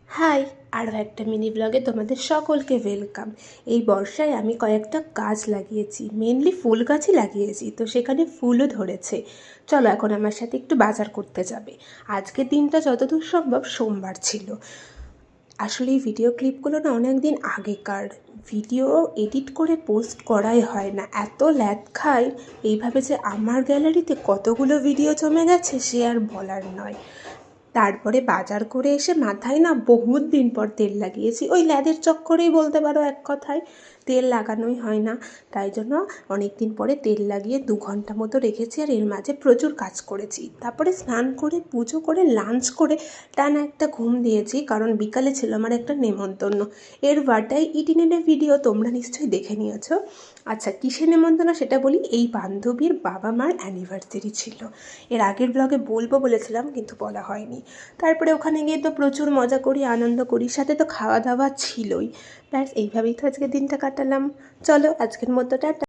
High, আরও একটা mini ব্লগে তোমাদের সকলকে ওয়েলকাম। এই বর্ষায় আমি কয়েকটা গাছ লাগিয়েছি, মেনলি ফুল গাছই লাগিয়েছি, তো সেখানে ফুলও ধরেছে। চলো এখন আমার সাথে একটু বাজার করতে যাবে। আজকের দিনটা যতদূর সম্ভব সোমবার ছিল। আসলে এই ভিডিও ক্লিপগুলো না অনেক দিন আগেকার, ভিডিও এডিট করে পোস্ট করাই হয় না, এত ল্যাদ খাই। এইভাবে যে আমার গ্যালারিতে কতগুলো ভিডিও জমে গেছে সে আর বলার নয়। তারপরে বাজার করে এসে মাথায় না বহুত দিন পর তেল লাগিয়েছি, ওই ল্যাদের চক্করেই বলতে পারো, এক কথায় তেল লাগানোই হয় না। তাই জন্য অনেক দিন পরে তেল লাগিয়ে 2 ঘন্টা মতো রেখেছি, আর এর মাঝে প্রচুর কাজ করেছি। তারপরে স্নান করে পুজো করে লাঞ্চ করে টানা একটা ঘুম দিয়েছি, কারণ বিকালে ছিল আমার একটা নেমন্তন্ন। এর বাটাই ইটিনেনের ভিডিও তোমরা নিশ্চয়ই দেখে নিয়েছো। আচ্ছা, কিসের নেমন্তন্ন সেটা বলি। এই বান্ধবীর বাবা মার অ্যানিভার্সারি ছিল, এর আগের ব্লগে বলবো বলেছিলাম কিন্তু বলা হয়নি। তারপরে ওখানে গিয়ে তো প্রচুর মজা করি, আনন্দ করি, সাথে তো খাওয়া দাওয়া ছিলই। ব্যাস এইভাবেই তো আজকের দিনটা কাটালাম। চলো আজকের মতো টাটা।